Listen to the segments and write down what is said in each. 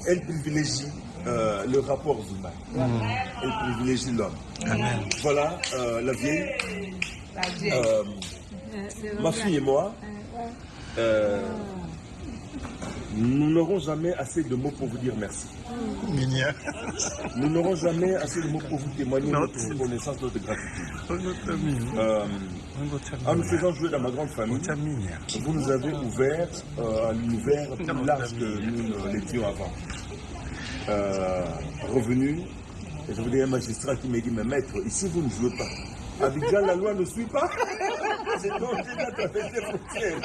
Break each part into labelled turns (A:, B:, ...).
A: elle privilégie le rapport humain. Elle privilégie l'homme. Voilà la vieille. Ma fille et moi, nous n'aurons jamais assez de mots pour vous dire merci. Nous n'aurons jamais assez de mots pour vous témoigner notre reconnaissance, notre gratitude. En nous faisant jouer dans ma grande famille, vous nous avez ouvert un univers plus large que nous ne l'étions avant. Revenu, et je vous dis un magistrat qui m'a dit, mais maître, ici vous ne jouez pas. Abidjan, la loi ne suit pas. C'est donc déjà traversé les frontières.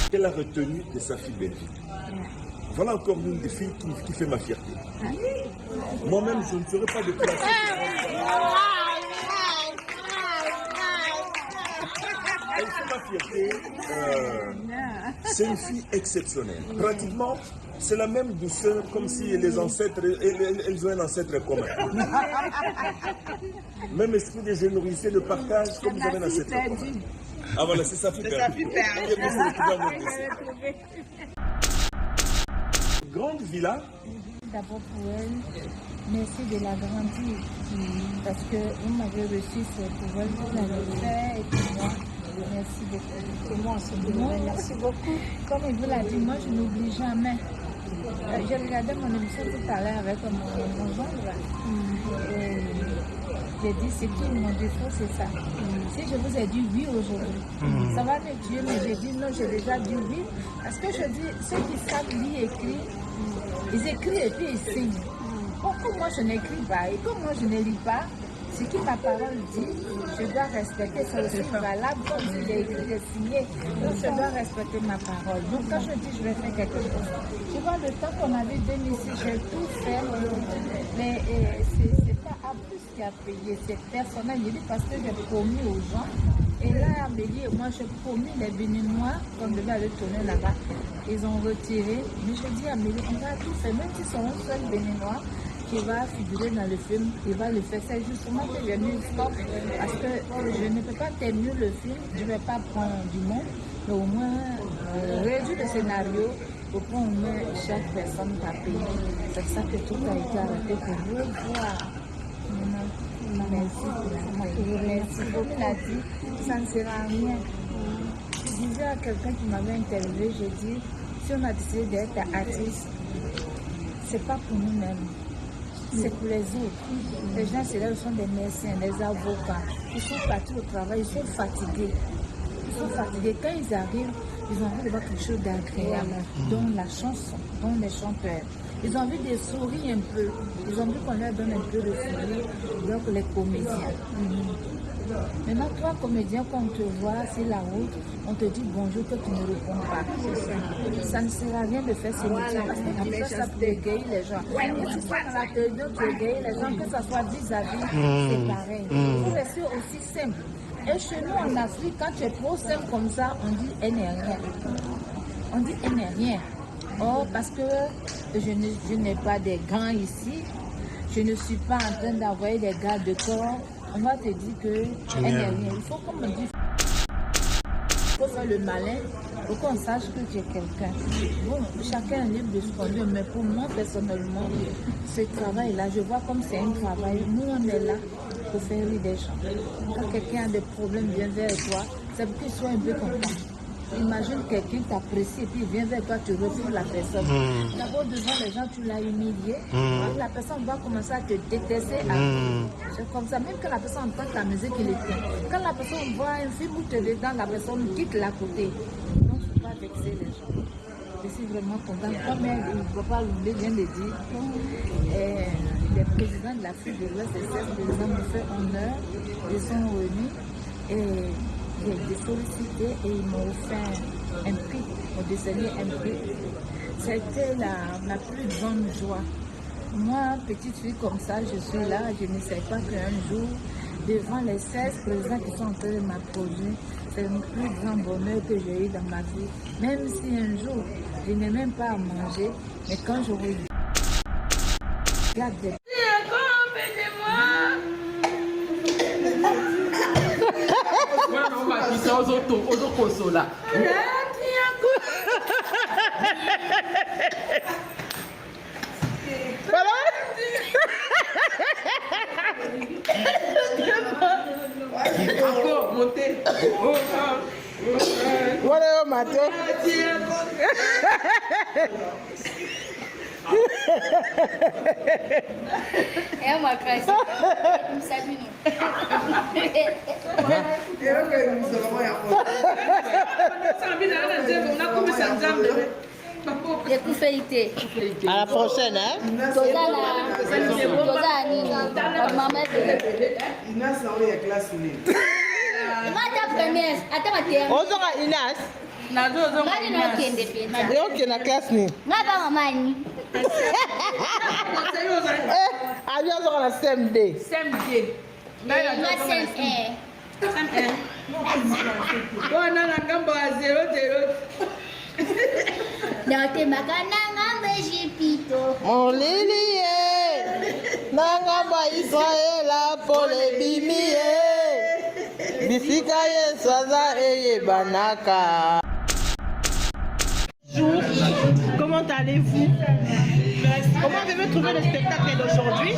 A: Qu'elle a retenu de sa fille Belgique. Voilà encore une des filles qui fait ma fierté. Moi-même, je ne serais pas de classe. Elle fait ma fierté. C'est une fille exceptionnelle. Pratiquement, c'est la même douceur comme si les ancêtres, elles ont un ancêtre commun. Même esprit de générosité, de partage, comme vous avez un ancêtre commun. Ah voilà, c'est sa fille perdue. Grande villa.
B: D'abord pour elle, merci de la grandir. Parce que vous m'avez reçu pour elle, vous l'avez fait et puis moi, merci beaucoup. Et moi aussi, merci beaucoup. Comme il vous l'a dit, moi je n'oublie jamais. J'ai regardé mon émission tout à l'heure avec mon gendre. J'ai dit, c'est qui mon défaut, c'est ça. Si je vous ai dit oui aujourd'hui, ça va me tuer, mais j'ai dit non, j'ai déjà dit oui. Parce que je dis, ceux qui savent lire et écrire, ils écrivent et puis ils signent. Pourquoi moi je n'écris pas et comme moi je ne lis pas, ce que ma parole dit, je dois respecter. C'est aussi valable comme si j'ai écrit et signé. Donc je dois respecter ma parole. Donc quand je dis je vais faire quelque chose, tu vois, le temps qu'on avait 2006, j'ai tout fait, mais c'est pas à plus qui a payé, c'est personnel. Je dis parce que j'ai promis aux gens. Et là, Amélie, moi j'ai promis les Béninois qu'on devait aller tourner là-bas. Ils ont retiré. Mais je dis à Amélie, on va tout faire, même si c'est un seul Béninois qui va figurer dans le film, il va le faire. C'est justement que j'ai mis une stop parce que je ne peux pas terminer le film, je ne vais pas prendre du monde, mais au moins réduire le scénario pour qu'on met chaque personne à payer. C'est ça que tout a été arrêté pour revoir. Merci beaucoup, il a dit, ça ne sert à rien. Je disais à quelqu'un qui m'avait interviewé, je dis, si on a décidé d'être artiste, c'est pas pour nous-mêmes. C'est pour les autres. Les gens, c'est là, ils sont des médecins, des avocats. Ils sont partis au travail, ils sont fatigués. Ils sont fatigués. Quand ils arrivent, ils ont envie de voir quelque chose d'agréable, dont la chanson, dont les chanteurs. Ils ont envie de sourire un peu. Ils ont envie qu'on leur donne un peu de sourire. Donc, les comédiens. Maintenant, toi, comédien, quand on te voit sur la route, on te dit bonjour, que tu ne réponds pas. Ça ne sert à rien de faire ce métier parce que tu fais ça pour égayer les gens. Et si tu dans la télévision, tu égayes les gens, que ce soit vis-à-vis, c'est pareil. Il faut rester aussi simple. Et chez nous, en Afrique, quand tu es trop simple comme ça, on dit elle n'est rien. On dit elle n'est rien. Oh, parce que je n'ai pas des gants ici, je ne suis pas en train d'envoyer des gardes de corps. On va te dire que elle n'est rien. Il faut qu'on me dise, il faut faire le malin pour qu'on sache que tu es quelqu'un. Bon, chacun est libre de ce qu'on veut, mais pour moi personnellement, ce travail-là, je vois comme c'est un travail. Nous, on est là pour faire rire des gens. Quand quelqu'un a des problèmes, vient vers toi, c'est pour qu'il soit un peu content. Imagine quelqu'un t'apprécie et puis il vient vers toi, tu refoules la personne. D'abord, devant les gens, tu l'as humilié. La personne va commencer à te détester. C'est comme ça, même quand la personne entend ta musique, il éteint. Quand la personne voit un film où tu es dedans, la personne quitte l'à côté. Donc, il ne faut pas vexer les gens. Je suis vraiment contente. Comme le papa Loulé vient de dire, les présidents de l'Afrique de l'Ouest, les 16 présidents me fait honneur. Ils sont venus et j'ai été sollicité et ils m'ont offert un prix, m'ont décerné un prix. C'était ma plus grande joie. Moi, petite fille comme ça, je suis là, je ne sais pas qu'un jour, devant les 16 présidents qui sont en train de m'applaudir, c'est le plus grand bonheur que j'ai eu dans ma vie. Même si un jour, je n'ai même pas à manger, mais quand je regarde des...
C: Voilà, on va dire ça aux autres, aux autres là. au matin.
D: É uma classe. Não sabe não. É com feite.
C: À la prochaine, hein?
D: Toda nini. Maman
E: Inas na oyo ya classe ni.
D: Mata première. Ata mater.
C: Ozonga Inas.
D: Ngani na kende penta.
C: Ok, na classe ni.
D: Ngaba mama ni.
C: Ali ozonga na CMD.
D: Nga sem
E: Bona na ngambo ya 00.
D: Na temaka na ngambe jipito.
C: Molili ye. Nanga ba Israela pole bimi ye. Bisika ye swaza eye banaka. Bonjour, comment allez-vous? Comment avez-vous trouvé le spectacle d'aujourd'hui?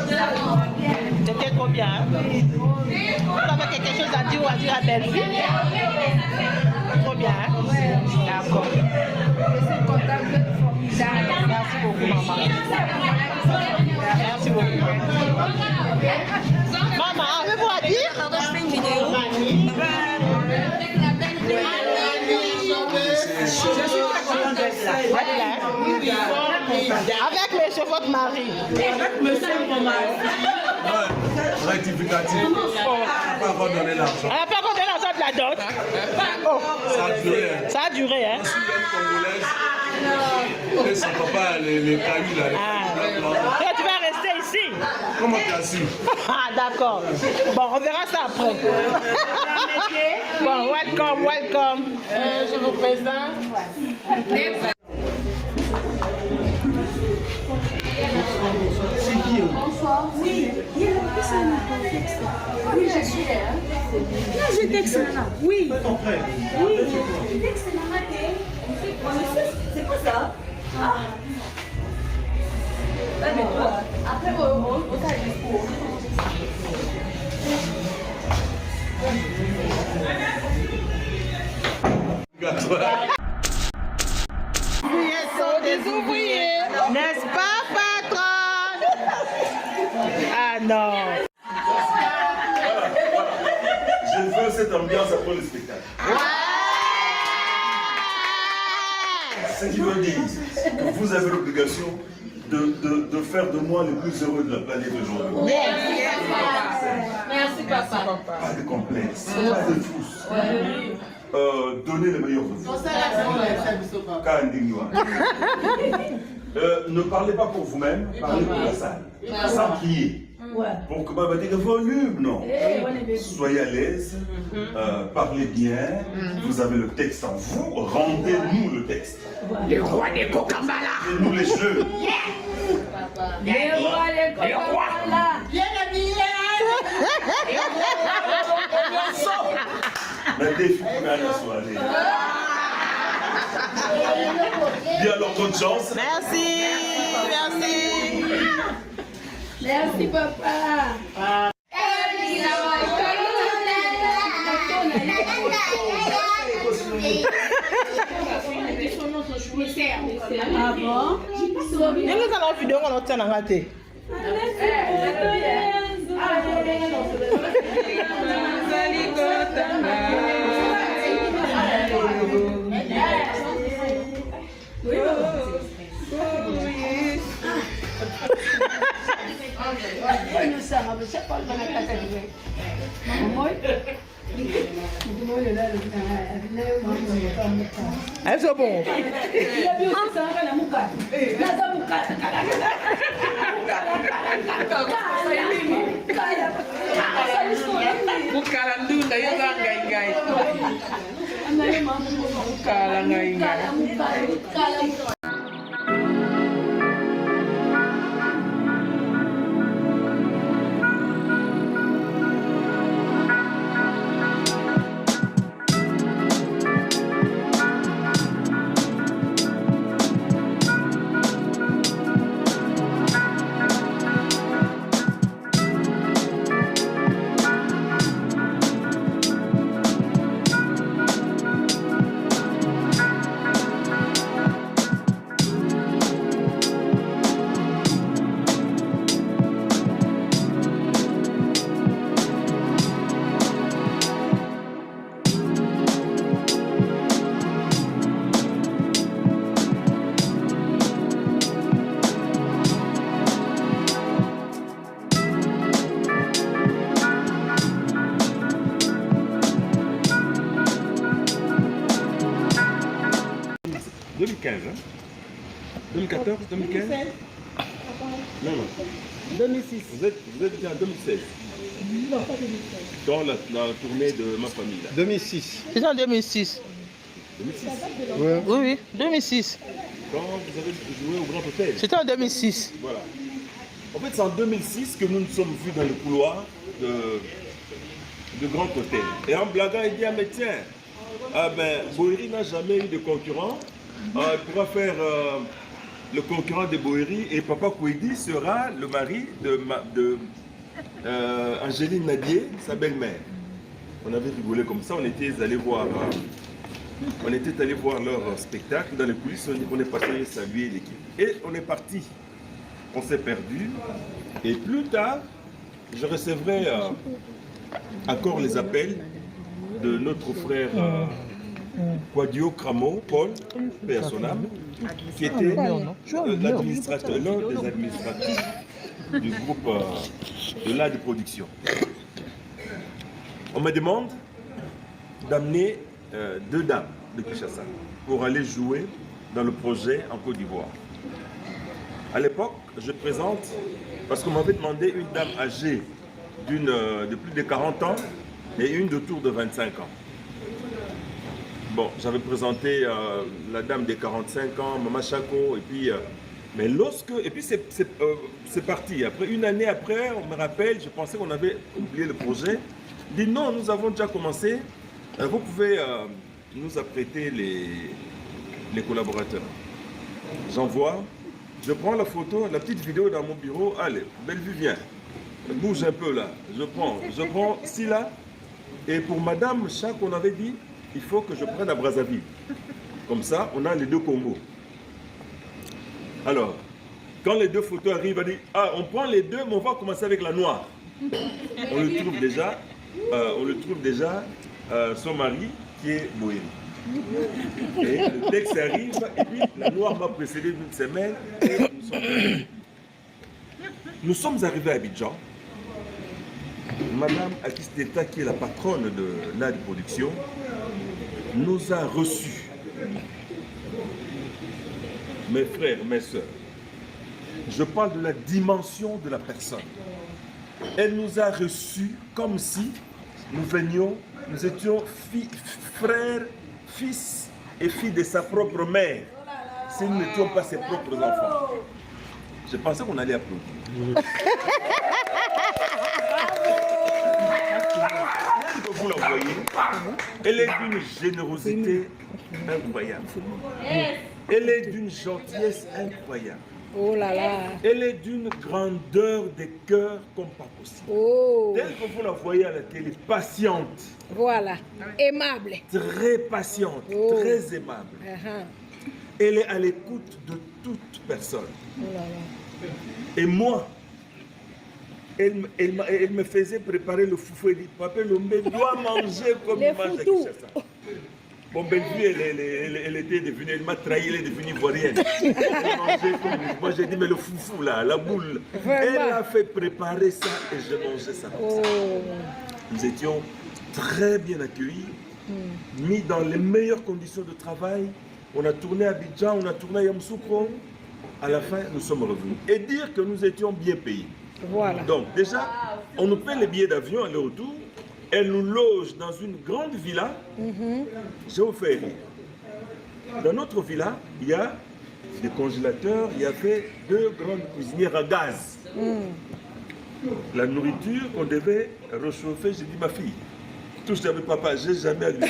C: C'était trop bien. Hein? Vous avez quelque chose à dire ou à dire à Belgique? Trop bien. Hein? D'accord. Merci beaucoup, maman. Merci beaucoup. Maman, avez-vous à dire? Avec monsieur votre mari. Avec monsieur mon mari.
A: Rectificatif. On n'a pas encore donné l'argent.
C: Elle n'a pas encore donné l'argent de la dot. Oh.
A: Ça a duré. Hein.
C: Ça a duré, hein.
A: Je suis une Congolaise. Et son papa, les cailloux là.
C: Et tu vas rester ici.
A: Comment tu as su?
C: Ah, d'accord. Bon, on verra ça après. Bon, welcome, welcome. Je vous présente.
B: Bonsoir. Oui, il y a la personne oui, je suis là. Non, je texte là. Oui. Oui. Je texte là. C'est quoi ça? Ah. Après, on t'a dit pour.
C: Ouvriers sont des ouvriers, n'est-ce pas, patron? Ah non.
A: Je veux cette ambiance après le spectacle. Ce qui veut dire que vous avez l'obligation de faire de moi le plus heureux de la planète aujourd'hui.
D: Merci papa.
A: Pas de complexe, pas de fous. Donnez le meilleur de vous. Ne parlez pas pour vous-même, parlez pour la salle. Sans crier. Pour que ma bataille volume, non. Soyez à l'aise, parlez bien, vous avez le texte en vous, rendez-nous le texte.
C: Le roi des Kokambala.
A: Rendez-nous les jeux.
D: Le roi des Kokambala.
C: Bien habillé.
A: Mais défi pour la soirée. Bien alors, bonne chance.
C: Merci, merci.
D: Merci papa. Ah bon?
C: Ndenge kala video ngona otana ngate. Est-ce bon?
E: Bukala ndunda yoza ngai ngai. Bukala ngai ngai.
A: 2015, hein? 2014, 2015? Non, non.
C: 2006.
A: Vous êtes déjà en 2016.
C: Non, pas 2016.
A: Dans la tournée de ma famille, là.
F: 2006.
C: C'est en 2006.
A: 2006.
F: Ouais.
C: Oui, oui, 2006.
A: Quand vous avez joué au Grand Hôtel.
C: C'était en 2006.
A: Voilà. En fait, c'est en 2006 que nous nous sommes vus dans le couloir de Grand Hôtel. Et en blaguant, il dit, ah mais tiens, Boeri n'a jamais eu de concurrent. Il pourra faire le concurrent de Boeri et Papa Kouedi sera le mari de Angéline Nadier, sa belle-mère. On avait rigolé comme ça, on était allé voir leur spectacle dans les coulisses, on est passé saluer l'équipe. Et on est parti. On s'est perdu. Et plus tard, je recevrai encore les appels de notre frère Quadio Cramo, Paul, paix à son âme, qui était l'administrateur, l'un des administratifs du groupe de l'art de production. On me demande d'amener 2 dames de Kinshasa pour aller jouer dans le projet en Côte d'Ivoire. À l'époque, je présente, parce qu'on m'avait demandé une dame âgée de plus de 40 ans et une d'autour de 25 ans. Bon, j'avais présenté la dame de 45 ans, Mama Chako, et puis... c'est parti. Après, une année après, on me rappelle, je pensais qu'on avait oublié le projet. Il dit non, nous avons déjà commencé. Vous pouvez nous apprêter les collaborateurs. J'envoie, je prends la photo, la petite vidéo dans mon bureau. Allez, Bellevue vient. Bouge un peu là. Je prends si là. Et pour Madame Chak, on avait dit, il faut que je prenne à Brazzaville. Comme ça, on a les 2 combos. Alors, quand les 2 photos arrivent, on dit, ah, on prend les 2, mais on va commencer avec la noire. On le trouve déjà, son mari, qui est Boeri. Et le texte arrive, et puis la noire m'a précédé d'une semaine, et nous sommes arrivés à Abidjan. Madame Akisteta, qui est la patronne de l'art de production, nous a reçus. Mes frères, mes soeurs, je parle de la dimension de la personne. Elle nous a reçus comme si nous étions frères, fils et filles de sa propre mère, si nous n'étions pas ses propres enfants. Je pensais qu'on allait applaudir. Vous la voyez, elle est d'une générosité incroyable. Elle est d'une gentillesse incroyable.
G: Oh là là.
A: Elle est d'une grandeur de cœur comme pas possible.
G: Oh.
A: Telle que vous la voyez à la télé, patiente.
G: Voilà. Aimable.
A: Très patiente, très aimable. Elle est à l'écoute de toute personne.
G: Oh là là.
A: Et moi, elle me faisait préparer le foufou. Elle dit, Papa Lombe doit manger comme il mange à Kinshasa. Bon, Bellevue, elle était devenue, elle m'a trahi, elle est devenue ivoirienne. Moi, j'ai dit, mais le foufou, là, la boule, elle a fait préparer ça et je mangeais ça comme ça. Nous étions très bien accueillis, mis dans les meilleures conditions de travail. On a tourné à Abidjan, on a tourné à Yamoussoukro. À la fin, nous sommes revenus. Et dire que nous étions bien payés.
G: Voilà.
A: Donc, déjà, on nous paie les billets d'avion aller-retour. Elle nous loge dans une grande villa. Je vous fais rire. Dans notre villa, il y a des congélateurs, il y avait 2 grandes cuisinières à gaz. La nourriture qu'on devait réchauffer, j'ai dit, ma fille, touche avec papa, j'ai jamais allumé.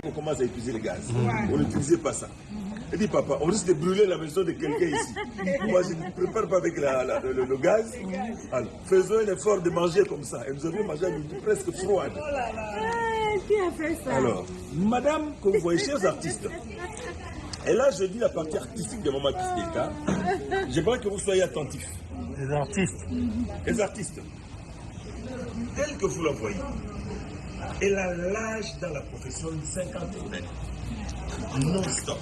A: On commence à utiliser le gaz. On n'utilisait pas ça. Elle dit, papa, on risque de brûler la maison de quelqu'un ici. Moi, je ne prépare pas avec le gaz. Alors, faisons un effort de manger comme ça. Et nous avions mangé à midi presque froide.
B: Qui a fait ça?
A: Alors, madame, que vous voyez, chers artistes, et là, je dis la partie artistique de Maman Akisteta. J'aimerais que vous soyez attentifs.
F: Les artistes.
A: Les artistes, tels que vous la voyez, elle a l'âge dans la profession de 50 ans. Non-stop,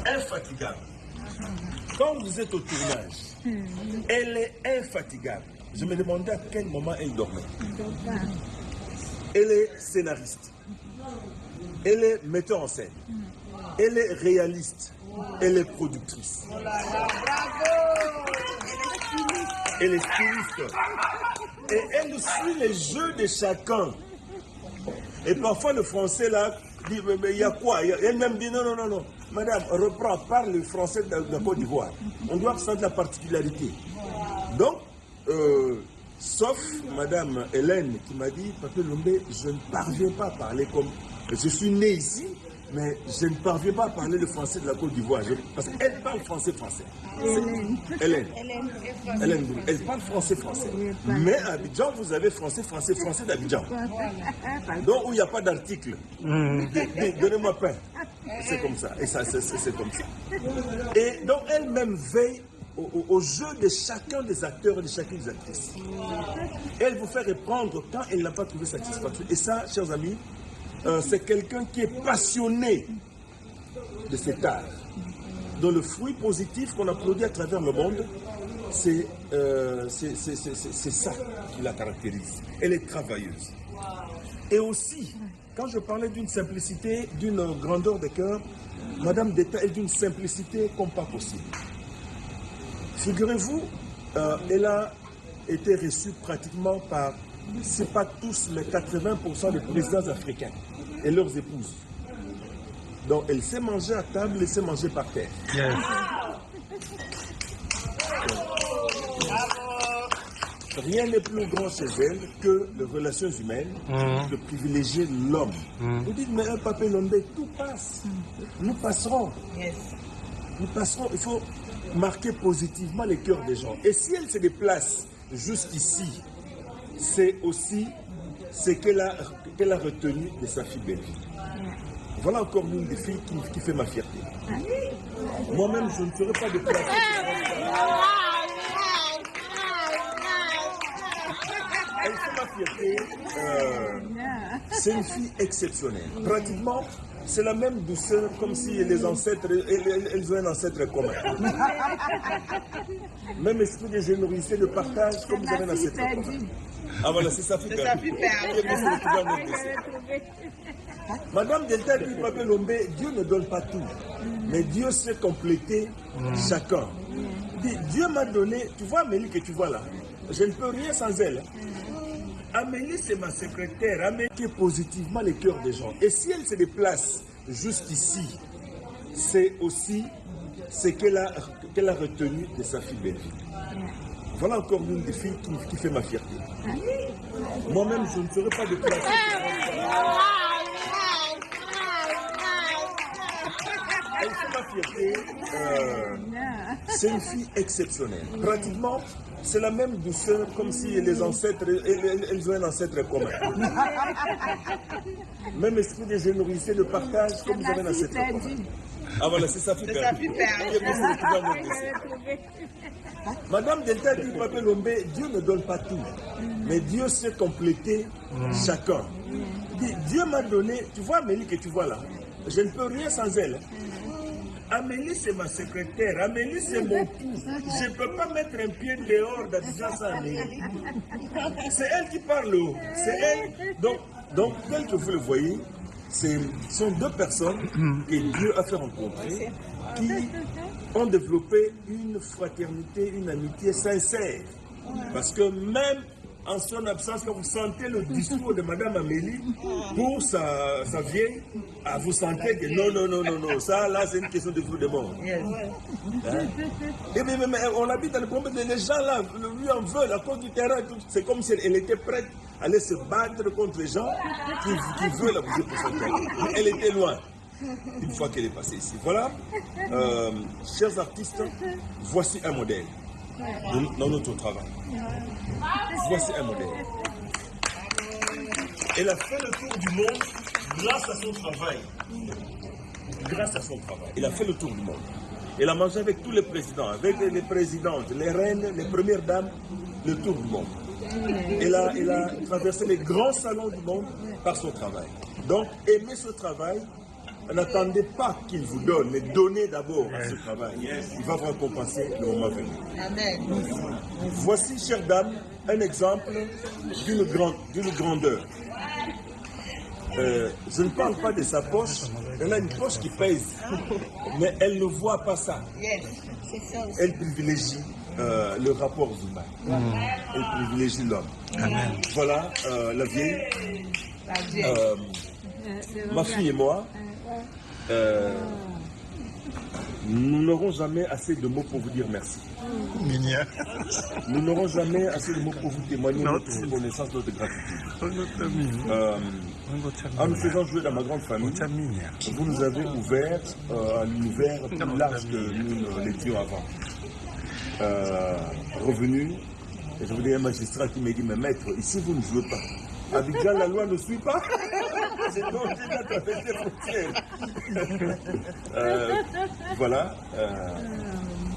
A: infatigable. Quand vous êtes au tournage, elle est infatigable. Je me demandais à quel moment elle dormait. Elle est scénariste.
F: Elle est metteur en scène. Elle est réaliste. Elle est productrice. Elle est styliste. Et elle suit les jeux de chacun. Et parfois le français là dit mais il y a quoi? Elle même dit non, non, non, non. Madame, reprends, parle le français de la Côte d'Ivoire. On doit sentir la particularité. Donc, sauf Madame Hélène qui m'a dit, Papa Lombé, je ne parviens pas à parler comme... Je suis né ici, mais je ne parviens pas à parler le français de la Côte d'Ivoire. Parce qu'elle parle français. Hélène. Elle parle français. Mais à Abidjan, vous avez français d'Abidjan. Donc, où il n'y a pas d'article. Donnez-moi pain. C'est comme ça. Et ça, c'est comme ça. Et donc, elle-même veille au jeu de chacun des acteurs et de chacune des actrices. Elle vous fait répondre quand elle n'a pas trouvé satisfaction. Et ça, chers amis, c'est quelqu'un qui est passionné de cet art. Dont le fruit positif qu'on a produit à travers le monde, c'est ça qui la caractérise. Elle est travailleuse. Et aussi, quand je parlais d'une simplicité, d'une grandeur de cœur, Madame Deta est d'une simplicité comme pas possible. Figurez-vous, elle a été reçue pratiquement par, c'est pas tous, mais 80% des présidents africains et leurs épouses. Donc elle sait manger à table, elle sait manger par terre. Yes. Rien n'est plus grand chez elle que les relations humaines, de privilégier l'homme. Vous dites, mais un Papa Lombé, tout passe. Nous passerons. Yes. Nous passerons. Il faut marquer positivement les cœurs des gens. Et si elle se déplace jusqu'ici, c'est aussi ce qu'elle a retenu de sa fille Belleville. Voilà encore l'une des filles qui fait ma fierté. Moi-même, je ne serais pas déplacé. Elle fait ma fierté. C'est une fille exceptionnelle. Pratiquement, c'est la même douceur comme si les ancêtres, elles ont un ancêtre commun. Même esprit de générosité, de partage, comme vous avez un ancêtre commun. Ah voilà, c'est sa fille perdue. Madame Delta dit, Papa Lombé, Dieu ne donne pas tout, mais Dieu sait compléter chacun. Dieu m'a donné, tu vois Amélie que tu vois là, je ne peux rien sans elle. Amélie, c'est ma secrétaire. Amélie qui est positivement les cœurs des gens. Et si elle se déplace jusqu'ici, c'est aussi ce qu'elle a retenu de sa fille Belleville. Voilà encore l'une des filles qui fait ma fierté. Moi-même, je ne serais pas déplacé. Elle fait ma fierté. C'est une fille exceptionnelle. Pratiquement, c'est la même douceur comme si les ancêtres, elles ont un ancêtre commun. Même esprit de générosité, de partage, comme vous avez un ancêtre commun. Ah voilà, c'est sa fille perdue. Madame Delta dit, Papa Lombé, Dieu ne donne pas tout, mais Dieu sait compléter chacun. Dieu m'a donné, tu vois Amélie que tu vois là, je ne peux rien sans elle. Amélie, c'est ma secrétaire. Amélie, c'est mon tout. Je ne peux pas mettre un pied dehors d'Abidjan sans Amélie. C'est elle qui parle. C'est elle. Donc, tel que vous le voyez, ce sont deux personnes que Dieu a fait rencontrer qui ont développé une fraternité, une amitié sincère. Parce que même en son absence, quand vous sentez le discours de Madame Amélie pour sa vieille, vous sentez que non, ça là c'est une question de vie de mort. Hein? Et bien, on habite dans le problème, les gens là, lui en veulent, à cause du terrain, c'est comme si elle était prête à aller se battre contre les gens qui veulent abuser pour son terrain. Mais elle était loin. Une fois qu'elle est passée ici. Voilà, chers artistes, voici un modèle dans notre travail. Voici un modèle. Elle a fait le tour du monde grâce à son travail. Grâce à son travail. Elle a fait le tour du monde. Elle a mangé avec tous les présidents, avec les présidentes, les reines, les premières dames, le tour du monde. Elle a traversé les grands salons du monde par son travail. Donc, aimez ce travail. N'attendez pas qu'il vous donne, mais donnez d'abord à ce travail. Il va vous récompenser le moment venu. Amen. Voici, chères dames, un exemple d'une grandeur. je ne parle pas de sa poche. Elle a une poche qui pèse, mais elle ne voit pas ça. Elle privilégie le rapport humain. Elle privilégie l'homme. Voilà la vieille. Ma fille et moi, nous n'aurons jamais assez de mots pour vous dire merci. Nous n'aurons jamais assez de mots pour vous témoigner notre reconnaissance, notre gratitude. En nous faisant jouer dans ma grande famille, vous nous avez ouvert un univers plus large que nous l'étions avant. Revenu, et je vous dis un magistrat qui m'a dit, mais maître, ici vous ne jouez pas. Abidjan, la loi ne suit pas. C'est donc déjà traversé frontières. Voilà.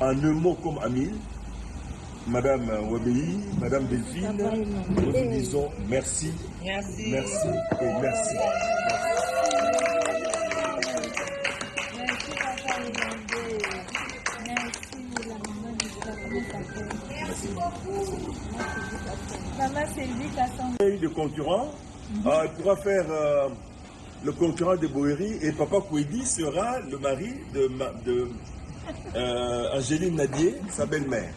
F: En un mot comme Amine, Madame Wabei, Madame Delphine, nous vous disons merci, merci et merci. De concurrent, il pourra faire le concurrent de Boeri et Papa Kouedi sera le mari de Angéline Nadier, sa belle-mère.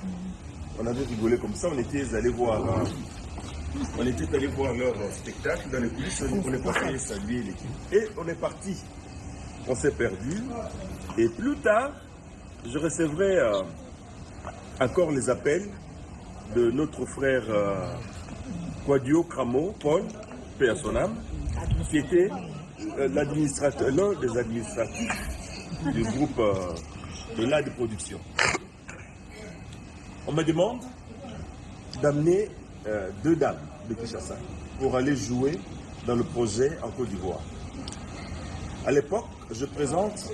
F: On avait rigolé comme ça, on était allé voir leur spectacle dans les coulisses, on est passé saluer l'équipe. Et on est parti, on s'est perdu. Et plus tard, je recevrai encore les appels de notre frère Quadio Cramo, Paul, paix à son âme, qui était l'un des administratifs du groupe de l'art de production. On me demande d'amener 2 dames de Kinshasa pour aller jouer dans le projet en Côte d'Ivoire. À l'époque, je présente,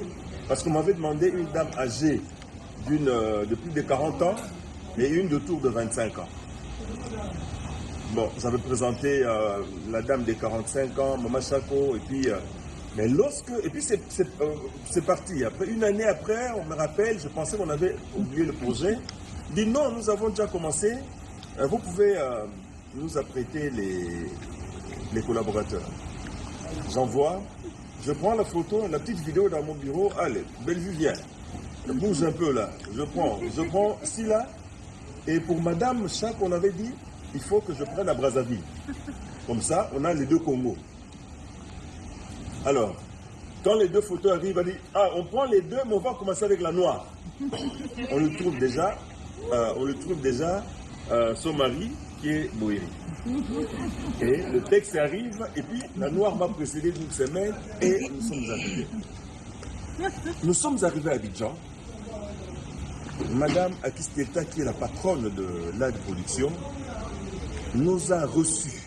F: parce qu'on m'avait demandé une dame âgée de plus de 40 ans et une de tour de 25 ans. Bon, j'avais présenté la dame de 45 ans, Mama Chako, et puis... mais c'est parti. Après, une année après, on me rappelle, je pensais qu'on avait oublié le projet. Dit non, nous avons déjà commencé. Vous pouvez nous apprêter les collaborateurs. J'envoie, je prends la photo, la petite vidéo dans mon bureau. Allez, Bellevue vient. Bouge un peu là. Je prends si là. Et pour Madame Chak, on avait dit, il faut que je prenne à Brazzaville. Comme ça, on a les 2 Congos. Alors, quand les 2 photos arrivent, on dit, on prend les 2, mais on va commencer avec la noire. On le trouve déjà, son mari, qui est Boeri. Et le texte arrive, et puis la noire m'a précédé d'une semaine, et nous sommes arrivés. Nous sommes arrivés à Abidjan. Madame Akisteta, qui est la patronne de l'art de production, nous a reçus.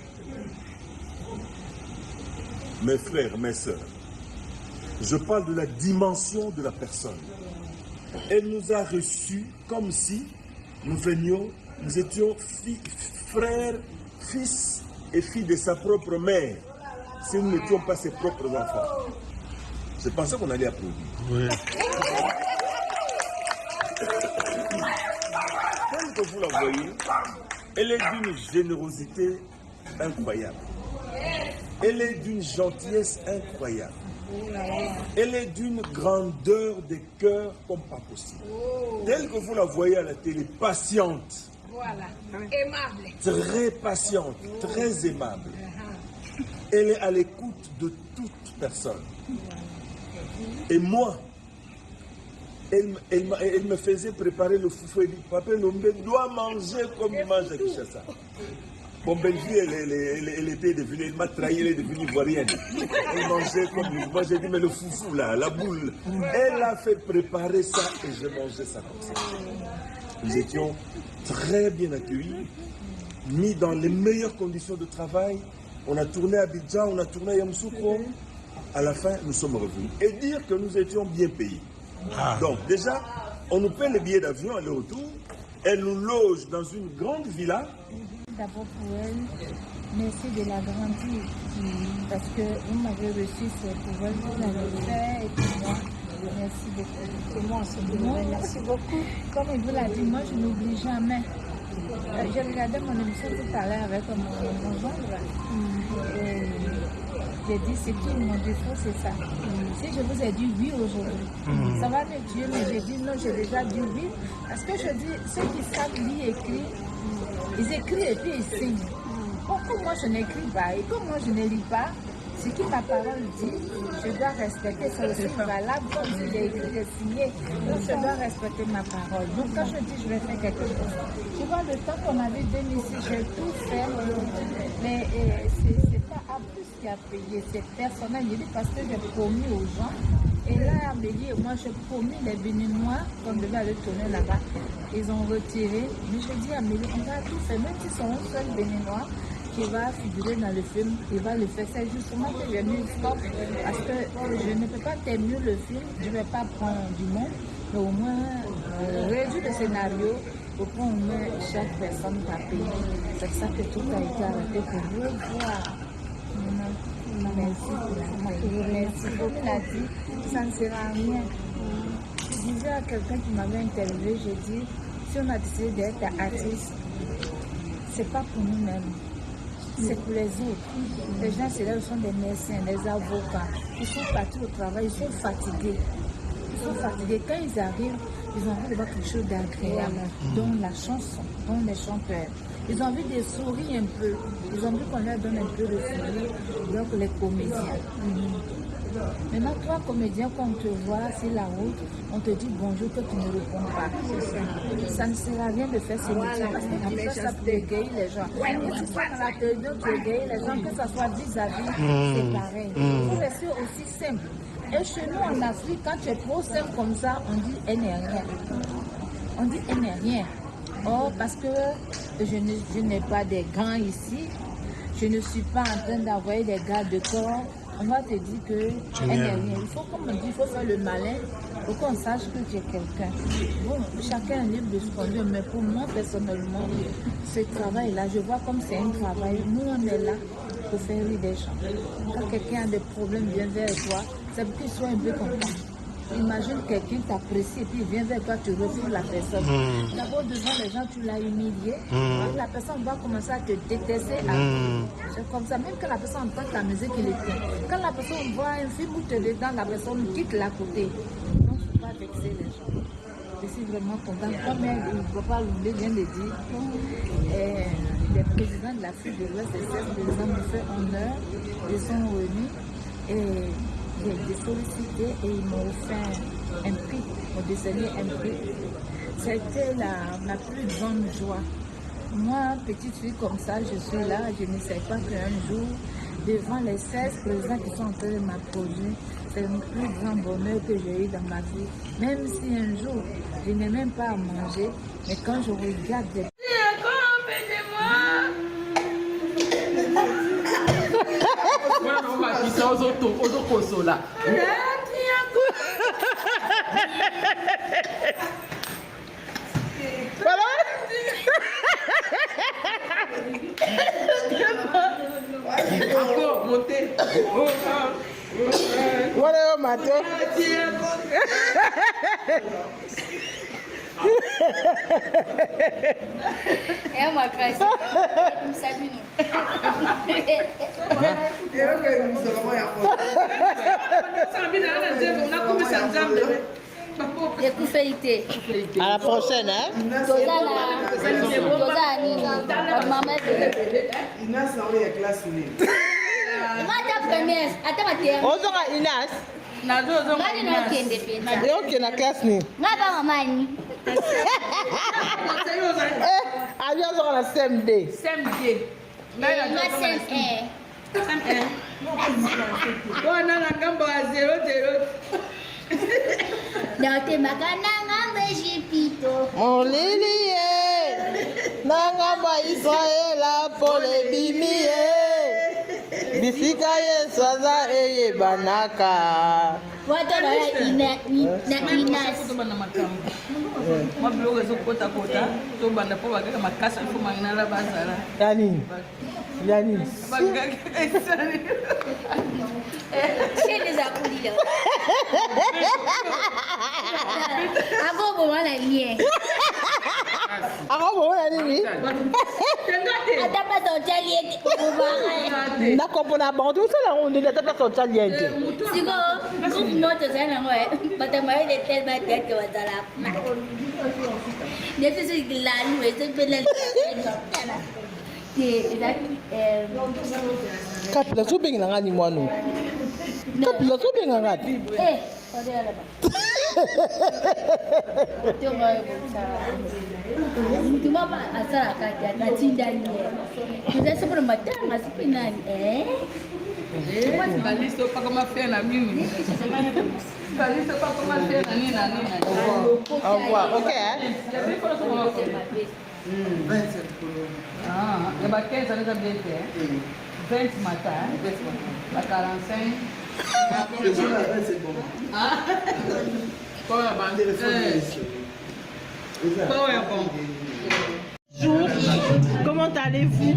F: Mes frères, mes sœurs, je parle de la dimension de la personne. Elle nous a reçus comme si nous étions frères, fils et filles de sa propre mère, si nous n'étions pas ses propres enfants. Je pensais qu'on allait applaudir. Oui. Comme vous la voyez, elle est d'une générosité incroyable. Elle est d'une gentillesse incroyable. Elle est d'une grandeur de cœur comme pas possible. Telle que vous la voyez à la télé, patiente.
G: Voilà, aimable.
F: Très patiente, très aimable. Elle est à l'écoute de toute personne. Et moi, elle me faisait préparer le foufou. Elle dit, Papa Lombe doit manger comme il mange à Kinshasa. Bon, Belgique, elle était devenue, elle m'a trahi, elle est devenue ivoirienne. Elle mangeait comme moi, j'ai dit, mais le foufou là, la boule. Elle a fait préparer ça et je mangeais ça comme ça. Nous étions très bien accueillis, mis dans les meilleures conditions de travail. On a tourné à Abidjan, on a tourné à Yamoussoukro. À la fin, nous sommes revenus. Et dire que nous étions bien payés. Donc, déjà, on nous paie les billets d'avion aller-retour. Elle nous loge dans une grande villa.
B: D'abord pour elle, merci de la grandir, parce que vous m'avez reçu, c'est pour elle, vous l'avez fait, et puis moi, merci beaucoup. Et moi aussi, merci beaucoup. Comme il vous l'a dit, moi je n'oublie jamais. J'ai regardé mon émission tout à l'heure avec mon gendre. J'ai dit, c'est tout mon défaut, c'est ça. Si je vous ai dit oui aujourd'hui, ça va me tuer, mais j'ai dit non, j'ai déjà dit oui. Parce que je dis, ceux qui savent lire et écrire, ils écrivent et puis ils signent. Pourquoi moi je n'écris pas et comme moi je ne lis pas, ce que ma parole dit, je dois respecter. C'est aussi valable comme si j'ai écrit, j'ai signé. Donc je dois respecter ma parole. Donc quand je dis je vais faire quelque chose, tu vois, le temps qu'on avait 2006, j'ai tout fait, mais c'est pas à plus qui a payé, c'est personnel. Je dis parce que j'ai promis aux gens. Et là, Amélie et moi, j'ai promis les Béninois qu'on devait aller tourner là-bas. Ils ont retiré. Mais je dis à Amélie, on va tout faire, même si c'est un seul Béninois qui va figurer dans le film, il va le faire. C'est justement que j'ai mis stop parce que je ne peux pas terminer le film, je ne vais pas prendre du monde, mais au moins réduire le scénario pour qu'on met chaque personne à payer. C'est ça que tout a été arrêté pour revoir. Merci beaucoup, l'a dit, ça ne sert à rien. Je disais à quelqu'un qui m'avait interviewé, j'ai dit, si on a décidé d'être artiste, c'est pas pour nous-mêmes. C'est pour les autres. Les gens, c'est là, ils sont des médecins, des avocats. Ils sont partis au travail, ils sont fatigués. Ils sont fatigués. Quand ils arrivent, ils ont envie de voir quelque chose d'agréable, dont la chanson, dont les chanteurs. Ils ont envie de sourire un peu. Ils ont envie qu'on leur donne un peu de sourire. Donc les comédiens. Maintenant, toi, comédien, quand on te voit sur la route, on te dit bonjour, que tu ne réponds pas. Ça ne sert à rien de faire ce métier parce que tu fais ça pour égayer les gens. Et si tu dans la télévision, tu égayes les gens, que ce soit vis-à-vis, c'est pareil. Il faut rester aussi simple. Et chez nous, en Afrique, quand tu es trop simple comme ça, on dit elle n'est rien. On dit elle n'est rien. Oh, parce que je n'ai pas des gants ici, je ne suis pas en train d'envoyer des gardes de corps. On va te dire que elle n'est rien. Il faut, comme on dit, il faut faire le malin pour qu'on sache que tu es quelqu'un. Bon, chacun est libre de ce qu'on veut, mais pour moi, personnellement, ce travail-là, je vois comme c'est un travail. Nous, on est là pour faire rire des gens. Quand quelqu'un a des problèmes, vient vers toi, c'est pour qu'il soit un peu content. Imagine quelqu'un t'apprécie et puis il vient vers toi, tu refuses la personne. D'abord, devant les gens, tu l'as humilié. La personne va commencer à te détester. C'est comme ça, même quand la personne entend ta musique, il éteint. Quand la personne voit un film où tu es dedans, la personne quitte la côté. Donc, il ne faut pas vexer les gens. Je suis vraiment contente. Comme il ne faut pas l'oublier, vient de dire, les présidents de l'Afrique de l'Ouest, les 16 présidents me fait honneur, ils sont venus. Et j'ai été sollicité et ils m'ont offert un prix, m'ont décerné un prix. C'était ma plus grande joie. Moi, petite fille comme ça, je suis là, je ne sais pas qu'un jour, devant les 16 présidents qui sont en train de m'applaudir, c'est le plus grand bonheur que j'ai eu dans ma vie. Même si un jour, je n'ai même pas à manger, mais quand je regarde des...
E: Encore monter.
C: Voilà, au matin.
D: É uma classe. Não sabe não.
C: À la prochaine, hein? Ozonga Inas. Ok, na classe ni. Ayo ozonga na CMD.
E: Bona na ngambo ya 00.
C: Molili nangamba Israela pole bimi bisika Yesu aza eyebanaka.
D: Watu na Inas.
E: Moi, je vais vous dire que je vais vous dire que je vais vous
C: Yani. Yani.
D: Cheio de acolhida. Agora vou lá na minha.
C: Ako mo na nini?
D: Até para o Charlie.
C: nakompona bantu osala ondeli ata place otali ye te
D: siko groupe moto eza nango bato mayele tellement tete bazala neti soki lanu ezopela
C: kapila sobenga ngani mwanu kapila sobenga ngani
D: Cuma asal kat cinta ni. Kita sebelum macam masih penan
E: Balista pas comment faire la mine. Balista pas comment faire la nina.
C: Au revoir, ok.
E: Ah, il y a 15 ans de bien 20 matin, à 45.
H: C'est bon.
E: Ah,
C: Bonjour, comment allez-vous?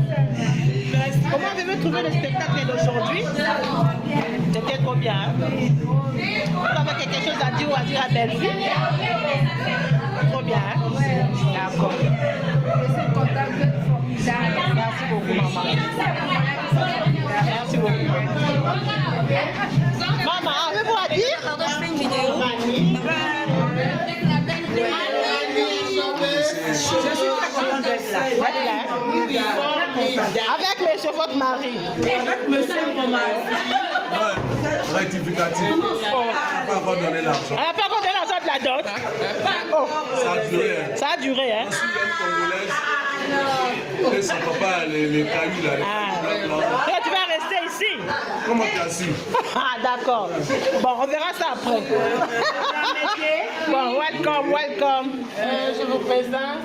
C: Comment avez-vous trouvé le spectacle d'aujourd'hui? C'était trop bien. Vous avez quelque chose à dire ou à dire à Belle-Fille? Trop bien. D'accord.
B: Je suis contente d'être formidable.
C: Merci beaucoup, maman. Merci beaucoup. Maman, avez-vous à dire?
D: je fais une vidéo.
C: Je suis très contente d'être là. Avec mes chevaux de mari. Avec monsieur mon mari.
A: Rectificatif. Elle n'a pas encore donné l'argent.
C: Elle n'a pas encore donné l'argent de la dot. Oh.
A: Ça a duré.
C: Ça a duré, hein.
A: Je suis une Congolaise. Et son papa, les cailloux là.
C: Toi, tu vas rester ici.
A: Comment tu as su?
C: Ah, d'accord. Bon, on verra ça après. Bon, welcome, welcome. Je vous présente.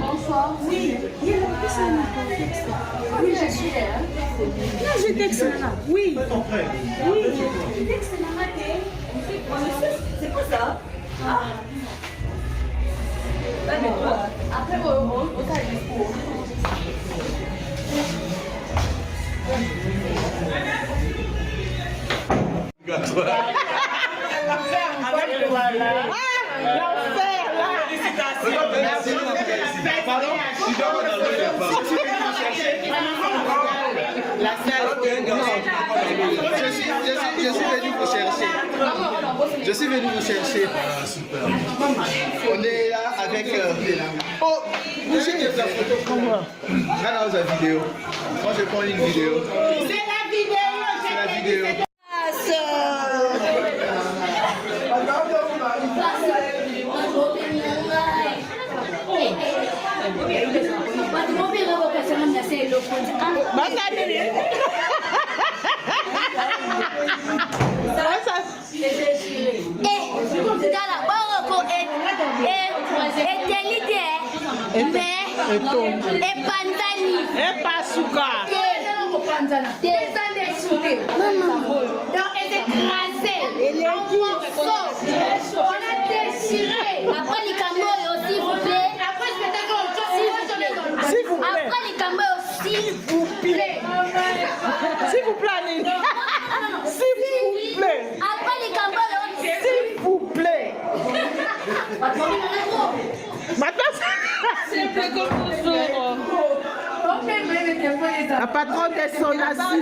D: Bonsoir. Oui. Oui, je suis là.
B: Là, je texte là. Oui.
D: Oui, je texte là. C'est quoi ça? Après, on t'a dit
C: Avec le voilà. L'enfer là. Félicitations.
A: Pardon?
C: La salle.
H: Je suis venu vous chercher. Je suis venu vous chercher.
A: Ah, super.
H: On est là avec... Oh, bougez la photo. Regarde la vidéo. Moi, je prends une vidéo.
C: C'est la vidéo.
H: C'est la vidéo.
D: On a déchiré. Après les camots s'il vous plaît.
C: S'il vous plaît.
D: Après les camots, s'il vous plaît.
C: S'il vous plaît, Annie. S'il vous plaît.
D: Après les camots,
C: s'il vous plaît. Maintenant,
E: c'est plus comme toujours.
C: La patronne de Sonassi.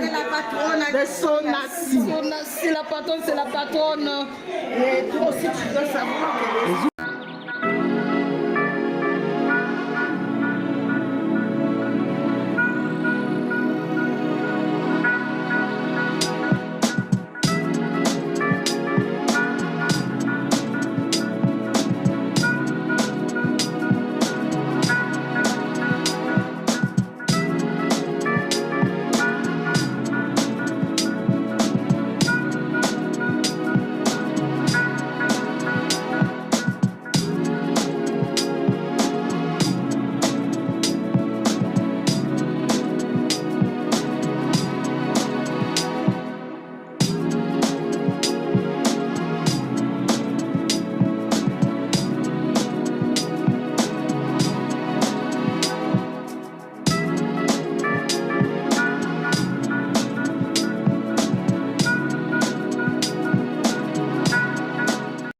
C: De Sonassi.
E: C'est la patronne, c'est la patronne.
C: Et toi aussi, tu dois savoir que